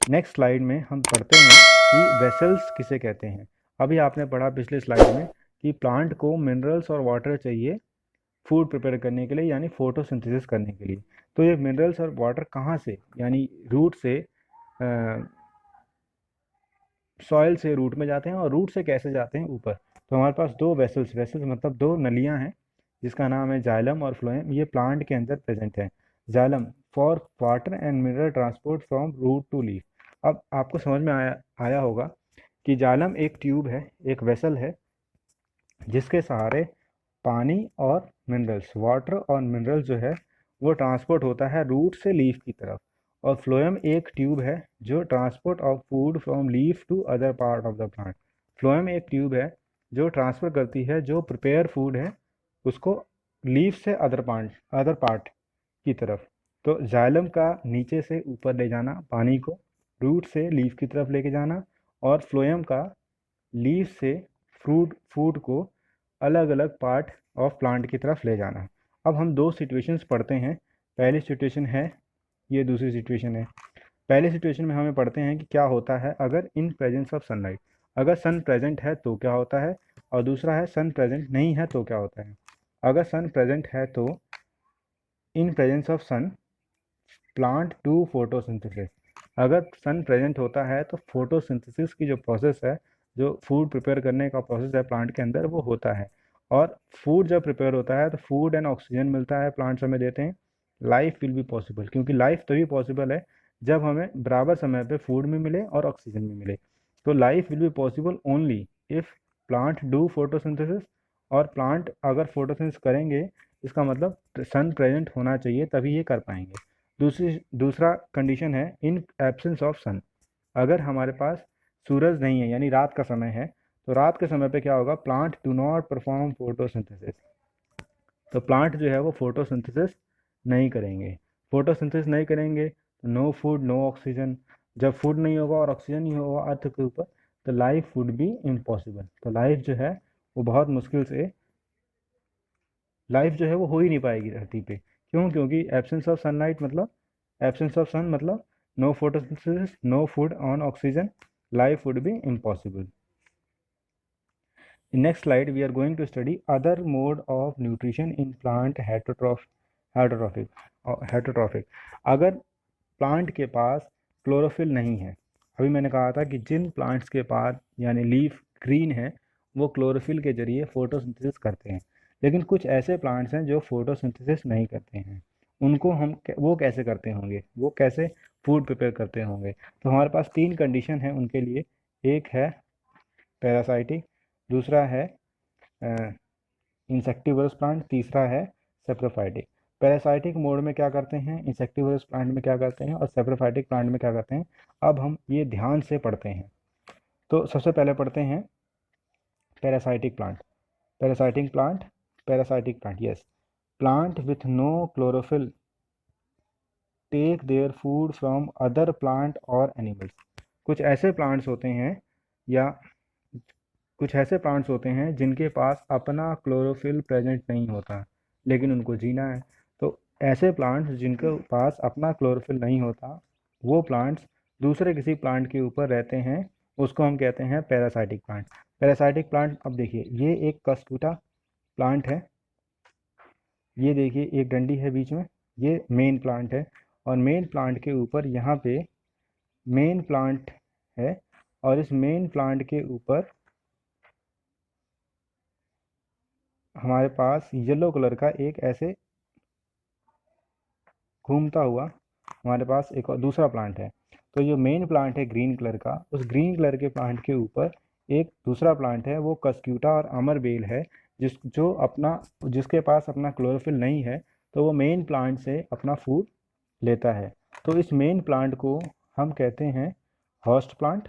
Next slide में हम पढ़ते हैं कि वेसल्स किसे कहते हैं। अभी आपने पढ़ा पिछले स्लाइड में कि प्लांट को मिनरल्स और वाटर चाहिए फूड प्रिपेयर करने के लिए, यानी फोटोसिंथेसिस करने के लिए। तो ये मिनरल्स और वाटर कहाँ से, यानी रूट से, सॉइल से रूट में जाते हैं, और रूट से कैसे जाते हैं ऊपर। तो हमारे पास दो वेसल्स, वेसल्स मतलब दो नलियां हैं, जिसका नाम है जाइलम और फ्लोएम। ये प्लांट के अंदर प्रेजेंट है। Xylem for water and mineral transport from root to leaf. अब आपको समझ में आया होगा कि जाइलम एक ट्यूब है, एक वेसल है, जिसके सहारे पानी और मिनरल्स, वाटर और मिनरल्स जो है वो ट्रांसपोर्ट होता है रूट से लीफ की तरफ। और फ्लोएम एक ट्यूब है जो transport of food from leaf to other part of the plant. Phloem एक ट्यूब है जो ट्रांसफर करती है जो प्रिपेयर फूड है उसको लीफ से अदर पार्ट की तरफ। तो जाइलम का नीचे से ऊपर ले जाना पानी को, रूट से लीफ की तरफ लेके जाना, और फ्लोएम का लीफ से फ्रूट फूड को अलग अलग पार्ट ऑफ प्लांट की तरफ ले जाना। अब हम दो सिचुएशंस पढ़ते हैं। पहली सिचुएशन है, ये दूसरी सिचुएशन है। पहले सिचुएशन में हमें पढ़ते हैं कि क्या होता है अगर इन प्रेजेंस ऑफ सनलाइट, अगर सन प्रेजेंट है तो क्या होता है, और दूसरा है सन प्रेजेंट नहीं है तो क्या होता है। अगर सन प्रेजेंट है तो in presence of sun plant do photosynthesis. अगर सन प्रेजेंट होता है तो फोटोसिंथेसिस की जो प्रोसेस है, जो फूड प्रिपेयर करने का प्रोसेस है प्लांट के अंदर, वो होता है। और फूड जब प्रिपेयर होता है तो फूड एंड ऑक्सीजन मिलता है, प्लांट्स हमें देते हैं। लाइफ विल बी पॉसिबल, क्योंकि लाइफ तभी पॉसिबल है जब हमें बराबर समय पे फूड भी मिले और ऑक्सीजन भी मिले। तो life will be possible only if plant do photosynthesis. और प्लांट अगर फोटोसिंथेसिस करेंगे, इसका मतलब सन प्रेजेंट होना चाहिए तभी ये कर पाएंगे। दूसरा कंडीशन है इन एब्सेंस ऑफ सन। अगर हमारे पास सूरज नहीं है, यानी रात का समय है, तो रात के समय पे क्या होगा, plant do not perform photosynthesis. तो प्लांट जो है वो फोटोसिंथेसिस नहीं करेंगे। फोटोसिंथेसिस नहीं करेंगे तो नो फूड नो ऑक्सीजन। जब फूड नहीं होगा और ऑक्सीजन नहीं होगा अर्थ के ऊपर, तो लाइफ वुड बी इम्पॉसिबल। तो लाइफ जो है वो बहुत मुश्किल से, लाइफ जो है वो हो ही नहीं पाएगी धरती पे। क्यों? क्योंकि एब्सेंस ऑफ सनलाइट मतलब, एब्सेंस ऑफ सन मतलब no photosynthesis, no food on oxygen, life would be impossible. In next slide, we are going to study other mode of nutrition in plant heterotrophic। अगर plant के पास chlorophyll नहीं है, अभी मैंने कहा था कि जिन प्लांट्स के पास यानी लीफ ग्रीन है वो क्लोरोफिल के जरिए फोटोसिंथेसिस करते हैं। लेकिन कुछ ऐसे प्लांट्स हैं जो फोटोसिंथेसिस नहीं करते हैं। उनको हम वो कैसे करते होंगे, वो कैसे फूड प्रिपेयर करते होंगे। तो हमारे पास तीन कंडीशन है उनके लिए। एक है पैरासाइटिक, दूसरा है इंसेक्टिवरस प्लांट, तीसरा है सेप्रोफाइटिक। पैरासाइटिक मोड में क्या करते हैं, इंसेक्टिवरस प्लांट में क्या करते हैं, और सेप्रोफाइटिक प्लांट में क्या करते हैं। अब हम ये ध्यान से पढ़ते हैं। तो सबसे पहले पढ़ते हैं parasitic plant. Parasitic plant, parasitic plant, yes, plant with no chlorophyll take their food from other plant और एनिमल्स। कुछ ऐसे प्लांट्स होते हैं, या कुछ ऐसे प्लांट्स होते हैं जिनके पास अपना क्लोरोफिल प्रेजेंट नहीं होता लेकिन उनको जीना है। तो ऐसे प्लांट्स जिनके पास अपना क्लोरोफिल नहीं होता, वो प्लांट्स दूसरे किसी प्लांट के ऊपर रहते हैं, उसको हम कहते हैं पैरासाइटिक प्लांट। पैरासाइटिक प्लांट, अब देखिए ये एक कस्कुटा प्लांट है, ये देखिए एक डंडी है बीच में, ये मेन प्लांट है। और मेन प्लांट के ऊपर यहाँ पे मेन प्लांट है, और इस मेन प्लांट के ऊपर हमारे पास येलो कलर का एक ऐसे घूमता हुआ हमारे पास एक और दूसरा प्लांट है। तो जो मेन प्लांट है ग्रीन कलर का, उस ग्रीन कलर के प्लांट के ऊपर एक दूसरा प्लांट है, वो कस्क्यूटा और अमर बेल है, जिसके पास अपना क्लोरोफिल नहीं है, तो वो मेन प्लांट से अपना फूड लेता है। तो इस मेन प्लांट को हम कहते हैं होस्ट प्लांट।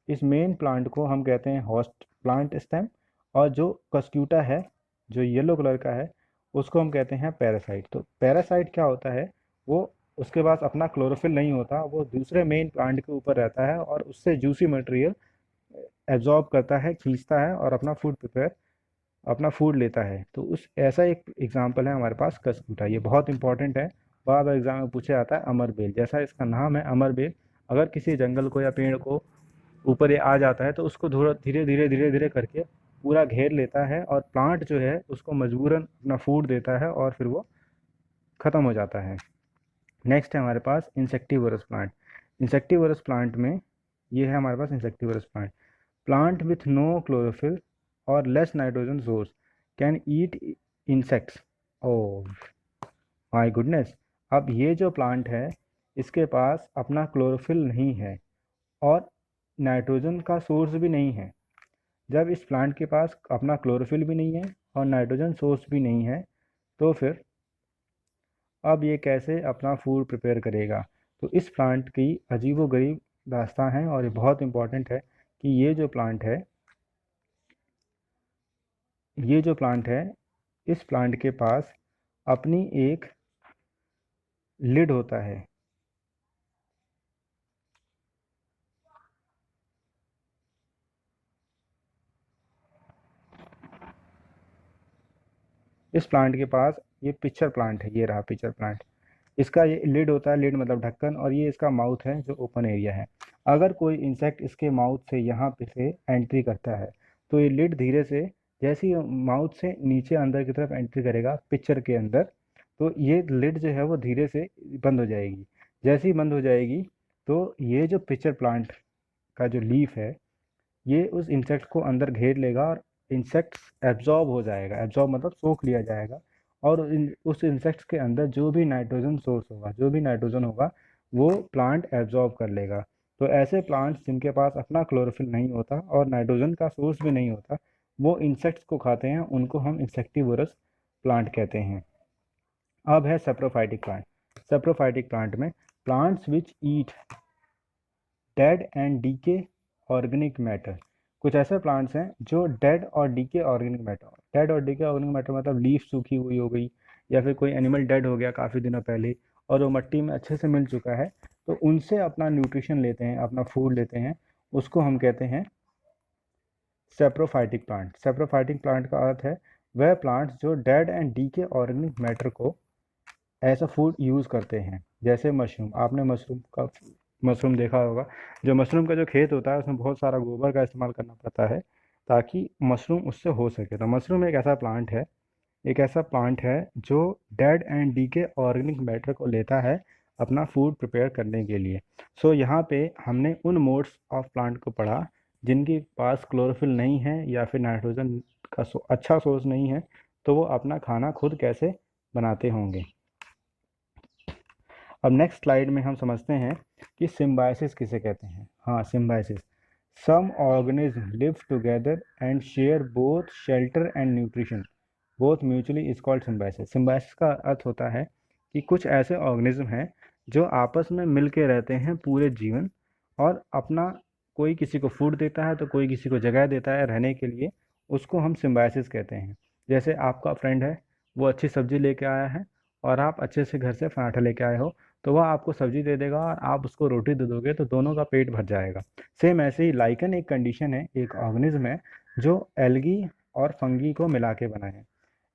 इस मेन प्लांट को हम कहते हैं होस्ट प्लांट स्टेम। और जो कस्क्यूटा है, जो येलो कलर का है, उसको हम कहते हैं पैरासाइट। तो पैरासाइट क्या होता है, वो उसके पास अपना क्लोरोफिल नहीं होता, वो दूसरे मेन प्लांट के ऊपर रहता है और उससे जूसी मटेरियल एब्जॉर्ब करता है, खींचता है, और अपना फूड लेता है। तो उस ऐसा एक एग्जाम्पल है हमारे पास कस्क्यूटा। ये बहुत इंपॉर्टेंट है, बार बार एग्जाम में पूछा जाता है। अमर बेल, जैसा इसका नाम है अमर बेल, अगर किसी जंगल को या पेड़ को ऊपर ये आ जाता है तो उसको धीरे धीरे धीरे धीरे करके पूरा घेर लेता है और प्लांट जो है उसको मजबूरन अपना फूड देता है और फिर वो ख़त्म हो जाता है। नेक्स्ट है हमारे पास इंसेक्टिवरस प्लांट। इंसेक्टिवरस प्लांट में ये है हमारे पास insectivorous plant. Plant with no chlorophyll और less nitrogen source can eat insects. Oh my goodness. अब ये जो प्लांट है इसके पास अपना क्लोरोफिल नहीं है और नाइट्रोजन का सोर्स भी नहीं है। जब इस प्लांट के पास अपना क्लोरोफिल भी नहीं है और नाइट्रोजन सोर्स भी नहीं है तो फिर अब ये कैसे अपना फूड प्रिपेयर करेगा। तो इस प्लांट की अजीबोगरीब दास्तां है और ये बहुत इंपॉर्टेंट है कि ये जो प्लांट है इस प्लांट के पास अपनी एक लिड होता है। इस प्लांट के पास ये पिक्चर प्लांट है, ये रहा पिक्चर प्लांट। इसका ये लिड होता है, लिड मतलब ढक्कन, और ये इसका माउथ है जो ओपन एरिया है। अगर कोई इंसेक्ट इसके माउथ से यहाँ पे से एंट्री करता है तो ये लिड धीरे से, जैसे ही माउथ से नीचे अंदर की तरफ एंट्री करेगा पिक्चर के अंदर, तो ये लिड जो है वो धीरे से बंद हो जाएगी। जैसे ही बंद हो जाएगी तो ये जो पिक्चर प्लांट का जो लीफ है ये उस इंसेक्ट को अंदर घेर लेगा और इंसेक्ट एब्जॉर्ब हो जाएगा। एब्जॉर्ब मतलब सोख लिया जाएगा और उस इंसेक्ट्स के अंदर जो भी नाइट्रोजन सोर्स होगा, जो भी नाइट्रोजन होगा वो प्लांट एब्जॉर्ब कर लेगा। तो ऐसे प्लांट्स जिनके पास अपना क्लोरोफिल नहीं होता और नाइट्रोजन का सोर्स भी नहीं होता वो इंसेक्ट्स को खाते हैं, उनको हम इंसेक्टिवोरस प्लांट कहते हैं। अब है सेप्रोफाइटिक प्लांट। सेप्रोफाइटिक प्लांट में plants which eat dead and decay organic matter. कुछ ऐसे प्लांट्स हैं जो डेड और डीके ऑर्गेनिक मैटर, डेड और डीके ऑर्गेनिक मैटर मतलब लीफ सूखी हुई हो गई या फिर कोई एनिमल डेड हो गया काफ़ी दिनों पहले और वो मिट्टी में अच्छे से मिल चुका है, तो उनसे अपना न्यूट्रिशन लेते हैं, अपना फूड लेते हैं, उसको हम कहते हैं सेप्रोफाइटिक प्लांट। सेप्रोफाइटिक प्लांट का अर्थ है वह प्लांट्स जो dead and decay organic matter को ऐसा फूड यूज़ करते हैं। जैसे मशरूम, आपने मशरूम देखा होगा। जो मशरूम का जो खेत होता है उसमें बहुत सारा गोबर का इस्तेमाल करना पड़ता है ताकि मशरूम उससे हो सके। तो मशरूम एक ऐसा प्लांट है, एक ऐसा प्लांट है जो dead and decay organic matter को लेता है अपना फूड प्रिपेयर करने के लिए। सो यहाँ पे हमने उन मोड्स ऑफ प्लांट को पढ़ा जिनके पास क्लोरोफिल नहीं है या फिर नाइट्रोजन का अच्छा सोर्स नहीं है, तो वो अपना खाना खुद कैसे बनाते होंगे। अब नेक्स्ट स्लाइड में हम समझते हैं कि सिम्बायोसिस किसे कहते हैं। हाँ, symbiosis. Some organism live together and share both shelter and nutrition both mutually is called symbiosis. Symbiosis का अर्थ होता है कि कुछ ऐसे ऑर्गेनिज्म हैं जो आपस में मिल के रहते हैं पूरे जीवन और अपना, कोई किसी को फूड देता है तो कोई किसी को जगह देता है रहने के लिए, उसको हम सिम्बायोसिस कहते हैं। जैसे आपका फ्रेंड है, वो अच्छी सब्जी लेके आया है और आप अच्छे से घर से पराठा लेके आए हो, तो वह आपको सब्जी दे देगा और आप उसको रोटी दे दोगे तो दोनों का पेट भर जाएगा। सेम ऐसे ही लाइकन एक कंडीशन है, एक ऑर्गेनिज्म है जो एल्गी और फंगी को मिला के बना है।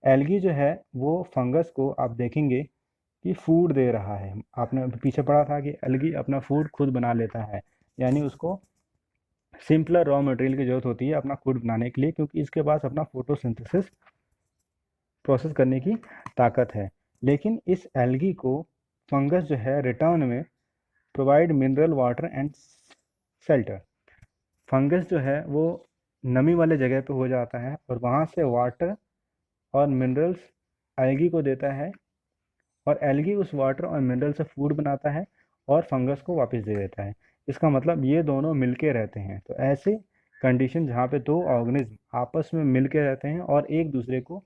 एल्गी जो है वो फंगस को आप देखेंगे कि फूड दे रहा है। आपने पीछे पढ़ा था कि एल्गी अपना फूड खुद बना लेता है, यानी उसको सिंपलर रॉ मटेरियल की जरूरत होती है अपना फूड बनाने के लिए, क्योंकि इसके पास अपना फोटोसिंथेसिस प्रोसेस करने की ताकत है। लेकिन इस एल्गी को फंगस जो है रिटर्न में provide mineral water and shelter. Fungus जो है वो नमी वाले जगह पे हो जाता है और वहाँ से वाटर और मिनरल्स एल्गी को देता है और एल्गी उस वाटर और मिनरल से फूड बनाता है और फंगस को वापस दे देता है। इसका मतलब ये दोनों मिलके रहते हैं। तो ऐसे कंडीशन जहाँ पे दो ऑर्गेनिज्म आपस में मिलके रहते हैं और एक दूसरे को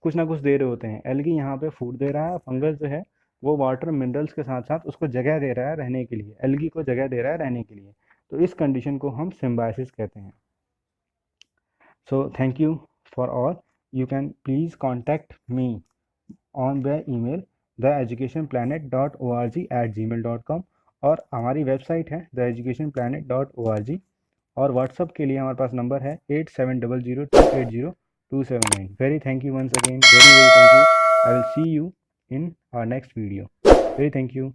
कुछ ना कुछ दे रहे होते हैं। एल्गी यहाँ पे फूड दे रहा है, फंगस जो है वो वाटर मिनरल्स के साथ साथ उसको जगह दे रहा है रहने के लिए, एल्गी को जगह दे रहा है रहने के लिए। तो इस कंडीशन को हम सिम्बायोसिस कहते हैं। So thank you for all. You can please contact me on the email theeducationplanet.org@gmail.com और हमारी वेबसाइट है theeducationplanet.org और व्हाट्सअप के लिए हमारे पास नंबर है 8700280279। Very thank you once again, very very thank you. I will see you in our next video. Very thank you.